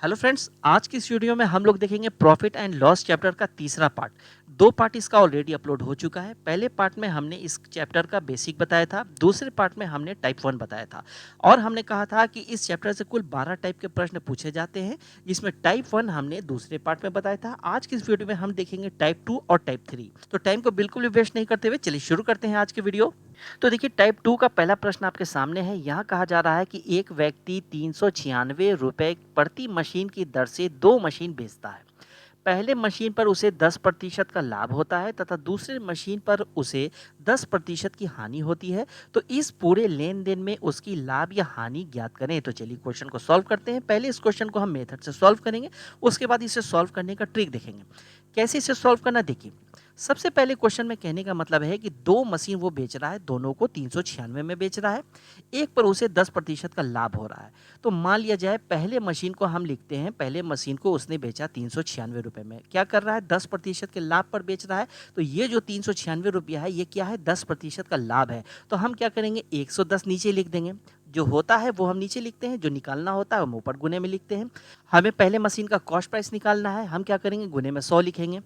Hello friends, आज की इस वीडियो में हम लोग देखेंगे प्रॉफिट एंड लॉस चैप्टर का तीसरा पार्ट। दो पार्ट इसका ऑलरेडी अपलोड हो चुका है। पहले पार्ट में हमने इस चैप्टर का बेसिक बताया था, दूसरे पार्ट में हमने टाइप 1 बताया था और हमने कहा था कि इस चैप्टर से कुल 12 टाइप के प्रश्न पूछे जाते हैं, जिसमें टाइप 1 हमने दूसरे पार्ट में बताया था। आज की इस वीडियो में हम देखेंगे टाइप 2 और टाइप 3। तो टाइम को बिल्कुल भी वेस्ट नहीं करते हुए चलिए शुरू करते हैं आज की वीडियो। तो देखिए, टाइप 2 का पहला प्रश्न आपके सामने है। यहाँ कहा जा रहा है कि एक व्यक्ति 396 रुपए प्रति मशीन की दर से दो मशीन बेचता है। पहले मशीन पर उसे 10% का लाभ होता है तथा दूसरे मशीन पर उसे 10% की हानि होती है। तो इस पूरे लेन देन में उसकी लाभ या हानि ज्ञात करें। तो चलिए क्वेश्चन को सॉल्व करते हैं। पहले इस क्वेश्चन को हम मेथड से सॉल्व करेंगे, उसके बाद इसे सॉल्व करने का ट्रिक देखेंगे। कैसे इसे सॉल्व करना, देखिए सबसे पहले क्वेश्चन में कहने का मतलब है कि दो मशीन वो बेच रहा है, दोनों को 396 में बेच रहा है। एक पर उसे 10% का लाभ हो रहा है। तो मान लिया जाए पहले मशीन को हम लिखते हैं, पहले मशीन को उसने बेचा 396 रुपये में। क्या कर रहा है, 10% के लाभ पर बेच रहा है। तो ये जो 396 रुपया है, ये क्या है, 10% का लाभ है। तो हम क्या करेंगे, 110 नीचे लिख देंगे। जो होता है वो हम नीचे लिखते हैं, जो निकालना होता है हम ऊपर गुने में लिखते हैं। हमें पहले मशीन का कॉस्ट प्राइस निकालना है, हम क्या करेंगे, गुने में 100 लिखेंगे।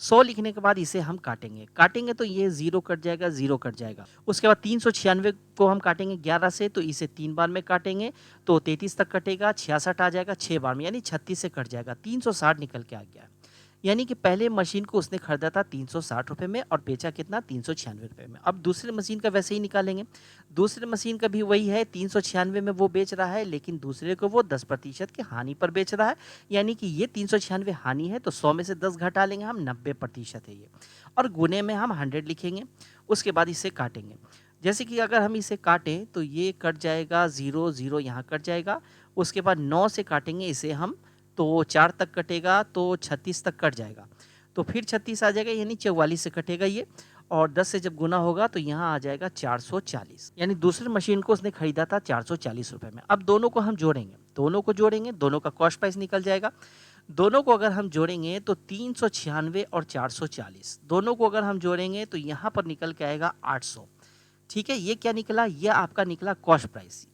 100 लिखने के बाद इसे हम काटेंगे, काटेंगे तो ये जीरो कट जाएगा, जीरो कट जाएगा। उसके बाद 396 को हम काटेंगे 11 से, तो इसे 3 बार में काटेंगे तो 33 तक कटेगा, 66 आ जाएगा 6 बार में, यानी 36 से कट जाएगा, 360 निकल के आ गया। यानी कि पहले मशीन को उसने खरीदा था 360 रुपये में और बेचा कितना, 396 रुपये में। अब दूसरे मशीन का वैसे ही निकालेंगे। दूसरे मशीन का भी वही है, 396 में वो बेच रहा है, लेकिन दूसरे को वो 10% की हानि पर बेच रहा है। यानी कि ये 396 हानि है, तो 100 में से 10 घटा लेंगे हम, 90% है ये। और गुने में हम 100 लिखेंगे। उसके बाद इसे काटेंगे। जैसे कि अगर हम इसे काटें तो ये कट जाएगा, ज़ीरो ज़ीरो यहाँ कट जाएगा। उसके बाद 9 से काटेंगे इसे हम, तो 4 तक कटेगा, तो 36 तक कट जाएगा। तो फिर 36 आ जाएगा, यानी 44 से कटेगा ये। और 10 से जब गुना होगा तो यहाँ आ जाएगा 440, यानी दूसरी मशीन को उसने खरीदा था 440 रुपये में। अब दोनों को हम जोड़ेंगे, दोनों को जोड़ेंगे, दोनों का कॉस्ट प्राइस निकल जाएगा। दोनों को अगर हम जोड़ेंगे तो 396 और 440, दोनों को अगर हम जोड़ेंगे तो यहाँ पर निकल के आएगा 800। ठीक है, ये क्या निकला, ये आपका निकला कॉस्ट प्राइस।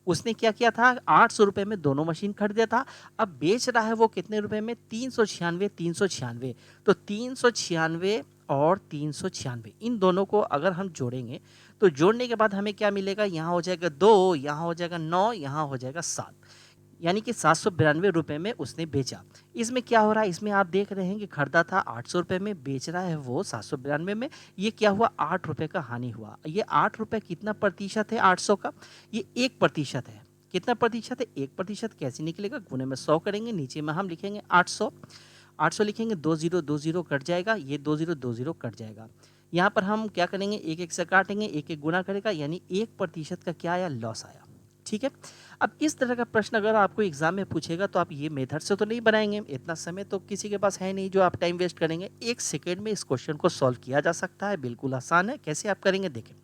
उसने क्या किया था, 800 रुपये में दोनों मशीन खरीदा था। अब बेच रहा है वो कितने रुपए में, 396, 396। तो 396 और 396, इन दोनों को अगर हम जोड़ेंगे तो जोड़ने के बाद हमें क्या मिलेगा, यहाँ हो जाएगा 2, यहाँ हो जाएगा 9, यहाँ हो जाएगा 7। यानी कि 792 रुपये में उसने बेचा। इसमें क्या हो रहा है, इसमें आप देख रहे हैं कि खरीदा था 800 रुपये में, बेच रहा है वो 792 में। ये क्या हुआ, 8 रुपये का हानि हुआ। ये 8 रुपये कितना प्रतिशत है 800 का, ये 1% है। कितना प्रतिशत है, 1%। कैसे निकलेगा, गुने में 100 करेंगे, नीचे में हम लिखेंगे 800। 800 लिखेंगे, 20 कट जाएगा, ये 20 कट जाएगा। यहाँ पर हम क्या करेंगे, एक एक से काटेंगे, एक एक गुना करेगा, यानी 1% का क्या आया, लॉस आया। ठीक है। अब इस तरह का प्रश्न अगर आपको एग्जाम में पूछेगा तो आप ये मेथड से तो नहीं बनाएंगे, इतना समय तो किसी के पास है नहीं जो आप टाइम वेस्ट करेंगे। 1 सेकेंड में इस क्वेश्चन को सॉल्व किया जा सकता है, बिल्कुल आसान है। कैसे आप करेंगे, देखें।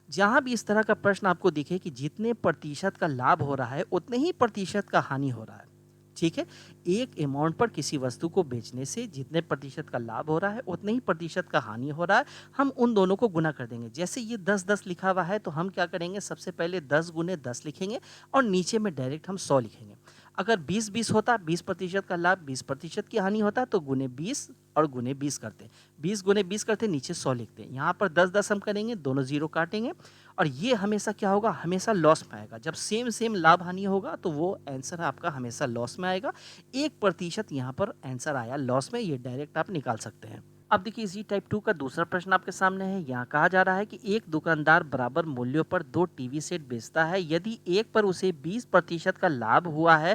जहां भी इस तरह का प्रश्न आपको दिखे कि जितने प्रतिशत का लाभ हो रहा है उतने ही प्रतिशत का हानि हो रहा है, ठीक है, एक अमाउंट पर किसी वस्तु को बेचने से जितने प्रतिशत का लाभ हो रहा है उतने ही प्रतिशत का हानि हो रहा है, हम उन दोनों को गुना कर देंगे। जैसे ये 10-10 लिखा हुआ है तो हम क्या करेंगे, सबसे पहले 10 गुने 10 लिखेंगे और नीचे में डायरेक्ट हम 100 लिखेंगे। अगर 20-20 होता, 20% का लाभ 20% की हानि होता, तो गुने 20 और गुने 20 करते, 20 गुने 20 करते, नीचे 100 लिखते हैं। यहाँ पर 10-10 हम करेंगे, दोनों जीरो काटेंगे और ये हमेशा क्या होगा, हमेशा लॉस में आएगा। जब सेम सेम लाभ हानि होगा तो वो आंसर आपका हमेशा लॉस में आएगा। 1% यहाँ पर आंसर आया लॉस में, ये डायरेक्ट आप निकाल सकते हैं। अब देखिए, इसी टाइप 2 का दूसरा प्रश्न आपके सामने है। यहाँ कहा जा रहा है कि एक दुकानदार बराबर मूल्यों पर दो टीवी सेट बेचता है। यदि एक पर उसे 20% का लाभ हुआ है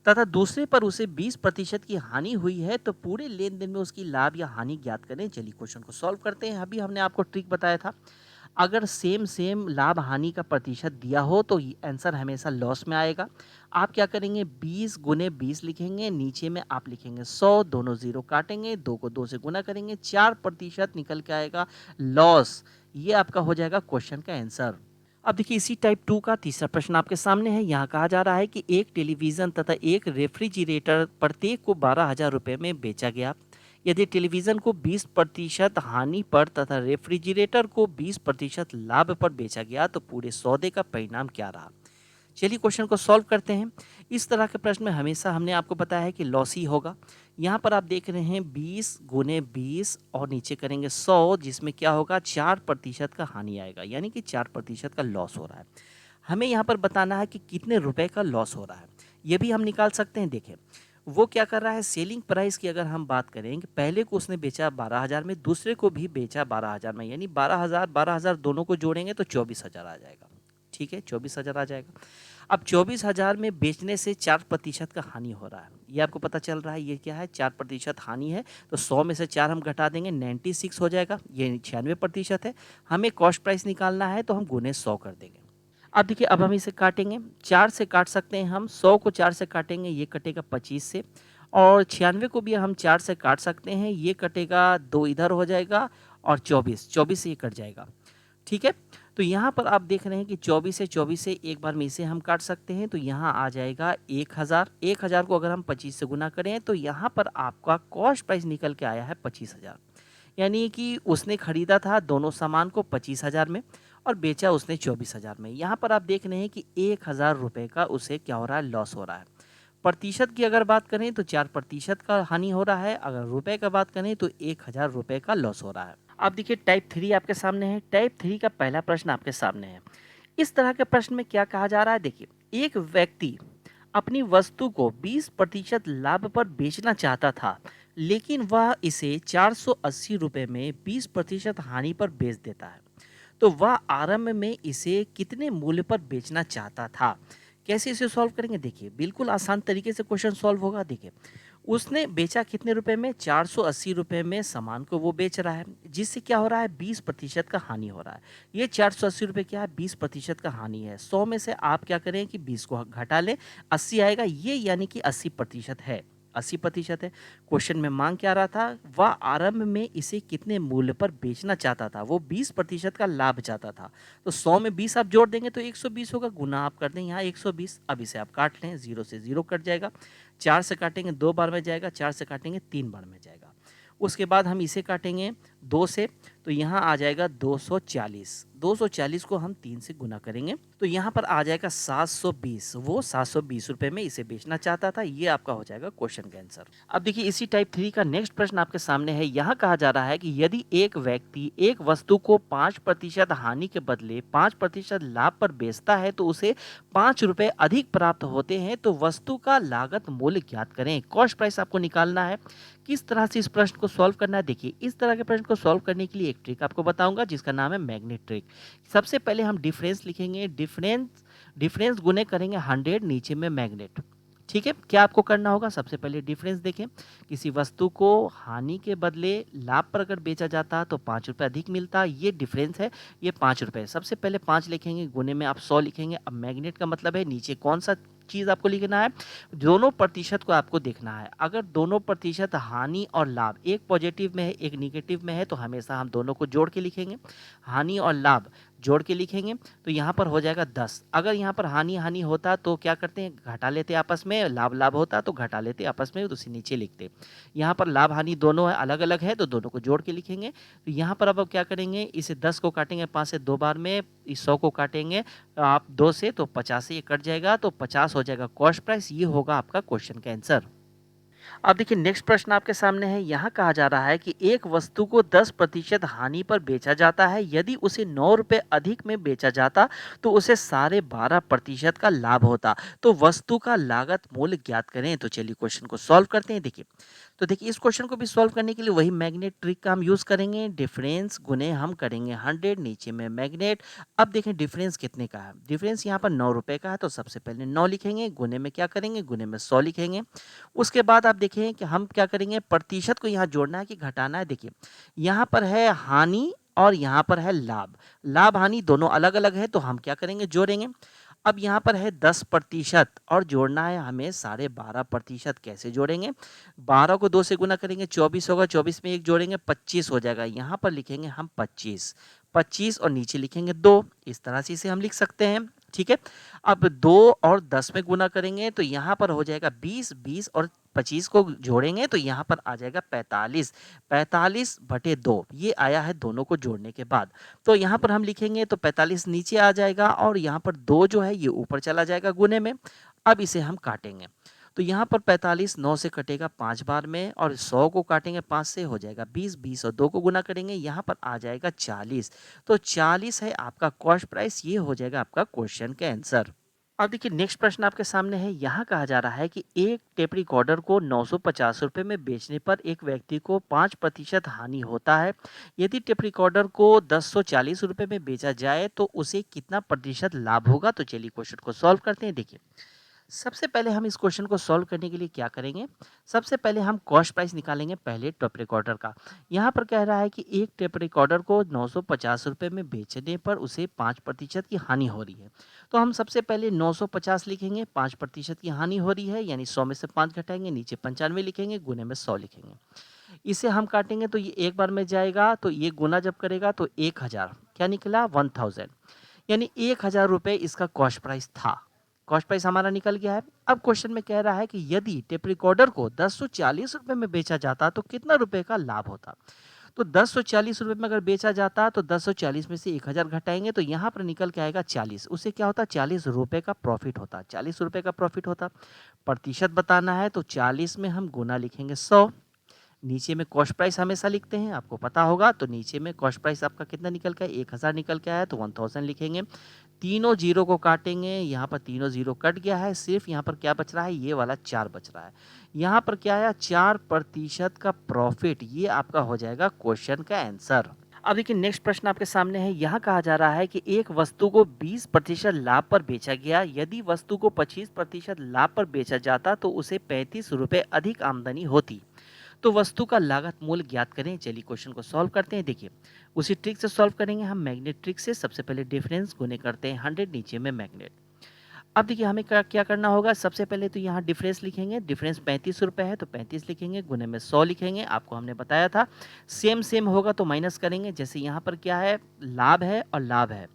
तथा दूसरे पर उसे 20% की हानि हुई है, तो पूरे लेन देन में उसकी लाभ या हानि ज्ञात करें। चलिए क्वेश्चन को सॉल्व करते हैं। अभी हमने आपको ट्रिक बताया था, अगर सेम सेम लाभ हानि का प्रतिशत दिया हो तो आंसर हमेशा लॉस में आएगा। आप क्या करेंगे, 20 गुने 20 लिखेंगे, नीचे में आप लिखेंगे 100, दोनों जीरो काटेंगे, 2 को 2 से गुना करेंगे, 4% निकल के आएगा लॉस। ये आपका हो जाएगा क्वेश्चन का आंसर। अब देखिए, इसी टाइप 2 का तीसरा प्रश्न आपके सामने है। यहाँ कहा जा रहा है कि एक टेलीविज़न तथा एक रेफ्रिजरेटर प्रत्येक को 12,000 रुपये में बेचा गया। यदि टेलीविज़न को 20% हानि पर तथा रेफ्रिजरेटर को 20% लाभ पर बेचा गया तो पूरे सौदे का परिणाम क्या रहा। चलिए क्वेश्चन को सॉल्व करते हैं। इस तरह के प्रश्न में हमेशा हमने आपको बताया है कि लॉस ही होगा। यहाँ पर आप देख रहे हैं 20 गुने 20 और नीचे करेंगे 100, जिसमें क्या होगा 4% का हानि आएगा, यानी कि 4% का लॉस हो रहा है। हमें यहाँ पर बताना है कि कितने रुपए का लॉस हो रहा है, ये भी हम निकाल सकते हैं। देखें वो क्या कर रहा है, सेलिंग प्राइस की अगर हम बात करें कि पहले को उसने बेचा 12,000 में, दूसरे को भी बेचा 12,000 में, यानी 12,000 दोनों को जोड़ेंगे तो 24,000 आ जाएगा। ठीक है, 24,000 आ जाएगा। अब 24,000 में बेचने से 4% का हानि हो रहा है, ये आपको पता चल रहा है। ये क्या है, 4% हानि है, तो 100 में से 4 हम घटा देंगे, 96 हो जाएगा, ये 96% है। हमें कॉस्ट प्राइस निकालना है तो हम गुने 100 कर देंगे। अब देखिए, अब हम इसे काटेंगे, 4 से काट सकते हैं हम, 100 को 4 से काटेंगे, ये कटेगा 25 से, और 96 को भी हम 4 से काट सकते हैं, ये कटेगा, 2 इधर हो जाएगा, और 24 से ये कट जाएगा। ठीक है, तो यहाँ पर आप देख रहे हैं कि 24 से एक बार में इसे हम काट सकते हैं, तो यहाँ आ जाएगा 1,000। 1,000 को अगर हम 25 से गुना करें तो यहाँ पर आपका कॉस्ट प्राइस निकल के आया है 25,000। यानी कि उसने खरीदा था दोनों सामान को 25,000 में और बेचा उसने 24,000 में। यहाँ पर आप देख रहे हैं कि 1,000 रुपये का उसे क्या हो रहा है, लॉस हो रहा है। प्रतिशत की अगर बात करें तो 4% का हानि हो रहा है, अगर रुपए का बात करें तो 1,000 रुपये का लॉस हो रहा है। अब देखिए टाइप 3 आपके सामने है। टाइप 3 का पहला प्रश्न आपके सामने है। इस तरह के प्रश्न में क्या कहा जा रहा है, देखिए एक व्यक्ति अपनी वस्तु को 20% लाभ पर बेचना चाहता था, लेकिन वह इसे 480 रुपये में 20% हानि पर बेच देता है। तो वह आरंभ में इसे कितने मूल्य पर बेचना चाहता था। कैसे इसे सॉल्व करेंगे, देखिए बिल्कुल आसान तरीके से क्वेश्चन सॉल्व होगा। देखिए उसने बेचा कितने रुपए में, 480 रुपये में सामान को वो बेच रहा है, जिससे क्या हो रहा है, 20% का हानि हो रहा है। ये 480 रुपये क्या है, 20% का हानि है। 100 में से आप क्या करें कि 20 को घटा लें, 80 आएगा, ये यानी कि 80% है। 80% है। क्वेश्चन में मांग क्या रहा था, वह आरंभ में इसे कितने मूल्य पर बेचना चाहता था, वो 20% का लाभ चाहता था। तो 100 में 20 आप जोड़ देंगे तो 120 होगा, गुना आप कर दें यहाँ 120। अब इसे आप काट लें, 0 से 0 कट जाएगा, 4 से काटेंगे 2 बार में जाएगा, 4 से काटेंगे 3 बार में जाएगा। उसके बाद हम इसे काटेंगे 2 से, तो यहाँ आ जाएगा 240। 240 को हम 3 से गुना करेंगे तो यहाँ पर आ जाएगा 720। वो 720 रुपये में इसे बेचना चाहता था। ये आपका हो जाएगा क्वेश्चन का आंसर। अब देखिए इसी टाइप 3 का नेक्स्ट प्रश्न आपके सामने है। यहाँ कहा जा रहा है कि यदि एक व्यक्ति एक वस्तु को 5% हानि के बदले 5% लाभ पर बेचता है तो उसे 5 रुपये अधिक प्राप्त होते हैं, तो वस्तु का लागत मूल्य ज्ञात करें। कॉस्ट प्राइस आपको निकालना है। किस तरह से इस प्रश्न को सॉल्व करना है, देखिए इस तरह के प्रश्न को सॉल्व करने के लिए एक ट्रिक आपको बताऊंगा जिसका नाम है मैग्नेट ट्रिक। सबसे पहले हम डिफरेंस लिखेंगे, डिफरेंस गुने करेंगे 100, नीचे में मैग्नेट। ठीक है, क्या आपको करना होगा, सबसे पहले डिफरेंस देखें। किसी वस्तु को हानि के बदले लाभ पर अगर बेचा जाता तो 5 रुपये अधिक मिलता, ये डिफरेंस है, ये 5 रुपये। सबसे पहले 5 लिखेंगे, गुने में आप 100 लिखेंगे। अब मैग्नेट का मतलब है नीचे कौन सा चीज़ आपको लिखना है, दोनों प्रतिशत को आपको देखना है। अगर दोनों प्रतिशत हानि और लाभ, एक पॉजिटिव में है एक निगेटिव में है, तो हमेशा हम दोनों को जोड़ के लिखेंगे। हानि और लाभ जोड़ के लिखेंगे तो यहाँ पर हो जाएगा 10। अगर यहाँ पर हानि हानि होता तो क्या करते हैं, घटा लेते आपस में, लाभ लाभ होता तो घटा लेते आपस में, तो उसे नीचे लिखते। यहाँ पर लाभ हानि दोनों है, अलग अलग है, तो दोनों को जोड़ के लिखेंगे। तो यहाँ पर अब क्या करेंगे, इसे 10 को काटेंगे 5 से 2 बार में, इस 100 को काटेंगे आप 2 से तो 50 से ये कट जाएगा, तो 50 हो जाएगा कॉस्ट प्राइस। ये होगा आपका क्वेश्चन का आंसर। अब देखिए नेक्स्ट प्रश्न आपके सामने है। यहाँ कहा जा रहा है कि एक वस्तु को 10% हानि पर बेचा जाता है, यदि उसे 9 रुपये अधिक में बेचा जाता तो उसे साढ़े 12% का लाभ होता। तो वस्तु का लागत मूल्य ज्ञात करें। तो चलिए क्वेश्चन को सॉल्व करते हैं। देखिए तो देखिए इस क्वेश्चन को भी सॉल्व करने के लिए वही मैग्नेट ट्रिक का हम यूज़ करेंगे। डिफरेंस गुने हम करेंगे 100, नीचे में मैग्नेट। अब देखें डिफरेंस कितने का है, डिफरेंस यहाँ पर 9 रुपये का है, तो सबसे पहले 9 लिखेंगे, गुने में क्या करेंगे, गुने में 100 लिखेंगे। उसके बाद आप देखें कि हम क्या करेंगे, प्रतिशत को यहाँ जोड़ना है कि घटाना है। देखिए यहाँ पर है हानि और यहाँ पर है लाभ, लाभ हानि दोनों अलग अलग है, तो हम क्या करेंगे, जोड़ेंगे। अब यहाँ पर है 10% और जोड़ना है हमें 12.5%। कैसे जोड़ेंगे, 12 को 2 से गुना करेंगे 24 होगा, 24 में 1 जोड़ेंगे 25 हो जाएगा। यहाँ पर लिखेंगे हम 25 और नीचे लिखेंगे 2। इस तरह से इसे हम लिख सकते हैं। ठीक है। अब 2 और 10 में गुना करेंगे तो यहाँ पर हो जाएगा 20, 20 और 25 को जोड़ेंगे तो यहाँ पर आ जाएगा 45, 45/2 ये आया है दोनों को जोड़ने के बाद। तो यहाँ पर हम लिखेंगे तो 45 नीचे आ जाएगा और यहाँ पर 2 जो है ये ऊपर चला जाएगा गुने में। अब इसे हम काटेंगे तो यहाँ पर 45 9 से कटेगा 5 बार में और 100 को काटेंगे 5 से हो जाएगा 20, 20 और 2 को गुना करेंगे यहाँ पर आ जाएगा 40। तो 40 है आपका कॉस्ट प्राइस, ये हो जाएगा आपका क्वेश्चन का आंसर। अब देखिए नेक्स्ट प्रश्न आपके सामने है। यहाँ कहा जा रहा है कि एक टेप रिकॉर्डर को 950 रुपये में बेचने पर एक व्यक्ति को 5% हानि होता है। यदि टेप रिकॉर्डर को 1040 रुपये में बेचा जाए तो उसे कितना प्रतिशत लाभ होगा? तो चलिए क्वेश्चन को सॉल्व करते हैं। देखिए सबसे पहले हम इस क्वेश्चन को सॉल्व करने के लिए क्या करेंगे, सबसे पहले हम कॉस्ट प्राइस निकालेंगे पहले टेप रिकॉर्डर का। यहाँ पर कह रहा है कि एक टेप रिकॉर्डर को 950 रुपये में बेचने पर उसे 5% की हानि हो रही है। तो हम सबसे पहले 950 लिखेंगे, 5% की हानि हो रही है यानी 100 में से 5 घटाएंगे, नीचे 95 लिखेंगे, गुने में 100 लिखेंगे। इसे हम काटेंगे तो ये एक बार में जाएगा तो ये गुना जब करेगा तो 1000 क्या निकला 1000 यानी 1000 रुपये इसका कॉस्ट प्राइस था। कॉस्ट प्राइस हमारा निकल गया है। अब क्वेश्चन में कह रहा है कि यदि टेप रिकॉर्डर को 1040 रुपये में बेचा जाता तो कितना रुपए का लाभ होता? तो 1040 रुपये में अगर बेचा जाता तो 1040 में से 1000 घटाएंगे तो यहाँ पर निकल के आएगा 40। उसे क्या होता? 40 रुपये का प्रॉफिट होता। 40 रुपये का प्रॉफिट होता। प्रतिशत बताना है तो 40 में हम गुना लिखेंगे 100, नीचे में कॉस्ट प्राइस हमेशा लिखते हैं, आपको पता होगा। तो नीचे में कॉस्ट प्राइस आपका कितना निकल के 1000 निकल के आया तो 1000 लिखेंगे। तीनों जीरो को काटेंगे, यहाँ पर तीनों जीरो कट गया है, सिर्फ यहाँ पर क्या बच रहा है? ये वाला 4 बच रहा है। यहाँ पर क्या आया? 4% का प्रॉफिट, ये आपका हो जाएगा क्वेश्चन का आंसर। अब देखिए नेक्स्ट प्रश्न आपके सामने है। यहाँ कहा जा रहा है कि एक वस्तु को 20% लाभ पर बेचा गया, यदि वस्तु को 25% लाभ पर बेचा जाता तो उसे 35 रुपये अधिक आमदनी होती। तो वस्तु का लागत मूल्य ज्ञात करें। चलिए क्वेश्चन को सॉल्व करते हैं। देखिए उसी ट्रिक से सॉल्व करेंगे हम, मैग्नेट ट्रिक से। सबसे पहले डिफरेंस गुने करते हैं 100, नीचे में मैग्नेट। अब देखिए हमें क्या करना होगा, सबसे पहले तो यहाँ डिफरेंस लिखेंगे। डिफरेंस 35 रुपये है तो 35 लिखेंगे, गुने में 100 लिखेंगे। आपको हमने बताया था सेम सेम होगा तो माइनस करेंगे। जैसे यहाँ पर क्या है? लाभ है और लाभ है,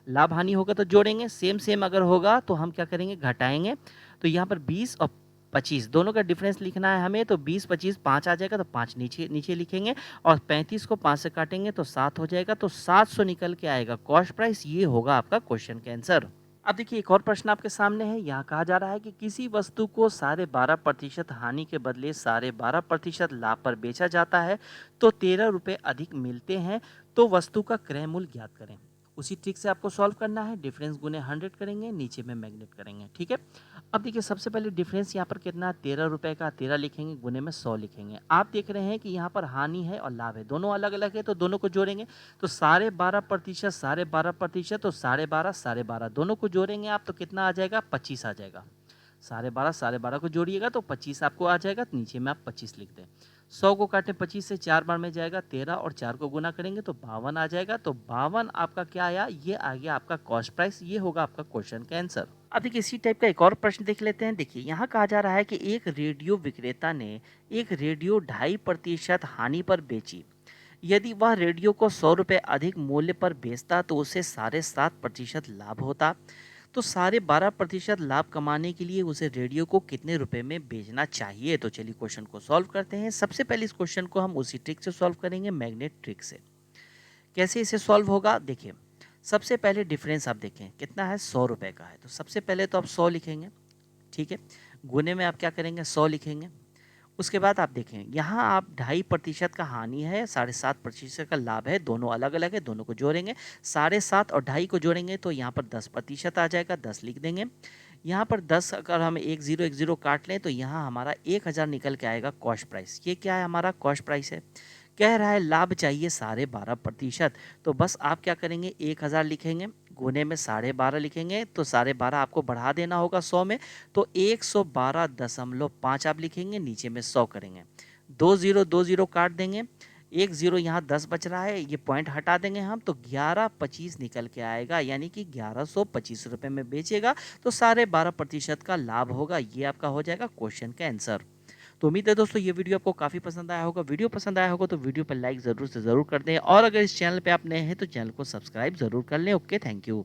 लाभ हानि होगा तो जोड़ेंगे। सेम सेम अगर होगा तो हम क्या करेंगे? घटाएंगे। तो यहाँ पर 20 और 25 दोनों का डिफरेंस लिखना है हमें, तो 20 25 5 आ जाएगा तो 5 नीचे नीचे लिखेंगे और 35 को 5 से काटेंगे तो 7 हो जाएगा, तो 700 निकल के आएगा कॉस्ट प्राइस। ये होगा आपका क्वेश्चन का आंसर। अब देखिए एक और प्रश्न आपके सामने है। यहाँ कहा जा रहा है कि किसी वस्तु को 12.5% हानि के बदले 12.5% लाभ पर बेचा जाता है तो 13 रुपये अधिक मिलते हैं। तो वस्तु का क्रय मूल्य ज्ञात करें। उसी ट्रिक से आपको सॉल्व करना है। डिफरेंस गुने 100 करेंगे, नीचे में मैग्नेट करेंगे। ठीक है। अब देखिए सबसे पहले डिफरेंस यहाँ पर कितना? 13 रुपये का 13 लिखेंगे, गुने में 100 लिखेंगे। आप देख रहे हैं कि यहाँ पर हानि है और लाभ है, दोनों अलग अलग है तो दोनों को जोड़ेंगे। तो 12.5% 12.5% तो 12.5 12.5 दोनों को जोड़ेंगे आप तो कितना आ जाएगा? 25 आ जाएगा। 12.5 को जोड़िएगा तो 25 आपको आ जाएगा, नीचे में आप 25 लिख दें। 100 को काटें 25 से, 4 बार में जाएगा 13 और 4 को गुना करेंगे तो 52 आ जाएगा। तो 52 आपका क्या आया? ये आ गया आपका कॉस्ट प्राइस। ये होगा आपका क्वेश्चन का आंसर। अब देखिए इसी टाइप का एक और प्रश्न देख लेते हैं। देखिए यहाँ कहा जा रहा है कि एक रेडियो विक्रेता ने एक रेडियो 2.5% हानि पर बेची। यदि वह रेडियो को 100 रुपये अधिक मूल्य पर बेचता तो उसे 7.5% लाभ होता। तो 12.5% लाभ कमाने के लिए उसे रेडियो को कितने रुपए में बेचना चाहिए? तो चलिए क्वेश्चन को सॉल्व करते हैं। सबसे पहले इस क्वेश्चन को हम उसी ट्रिक से सॉल्व करेंगे, मैग्नेट ट्रिक से। कैसे इसे सॉल्व होगा? देखिए सबसे पहले डिफरेंस आप देखें कितना है? 100 रुपये का है। तो सबसे पहले तो आप 100 लिखेंगे, ठीक है। गुने में आप क्या करेंगे? 100 लिखेंगे। उसके बाद आप देखें यहाँ आप 2.5% का हानि है, 7.5% का लाभ है, दोनों अलग अलग है, दोनों को जोड़ेंगे। 7.5 और 2.5 को जोड़ेंगे तो यहाँ पर 10% आ जाएगा, 10 लिख देंगे। यहाँ पर 10 अगर हम 10 काट लें तो यहाँ हमारा 1000 निकल के आएगा कॉस्ट प्राइस। ये क्या है? हमारा कॉस्ट प्राइस है। कह रहा है लाभ चाहिए 12.5%, तो बस आप क्या करेंगे? 1000 लिखेंगे, गुने में 12.5 लिखेंगे तो 12.5 आपको बढ़ा देना होगा 100 में, तो 112.5 आप लिखेंगे, नीचे में 100 करेंगे। 2 0 काट देंगे, 1 0 यहाँ 10 बच रहा है, ये पॉइंट हटा देंगे हम तो 11.25 निकल के आएगा, यानी कि 1125 रुपये में बेचेगा तो 12.5% का लाभ होगा। ये आपका हो जाएगा क्वेश्चन का आंसर। तो उम्मीद है दोस्तों ये वीडियो आपको काफ़ी पसंद आया होगा। वीडियो पसंद आया होगा तो वीडियो पर लाइक ज़रूर से ज़रूर कर दें और अगर इस चैनल पे आप नए हैं तो चैनल को सब्सक्राइब ज़रूर कर लें। Okay, thank you.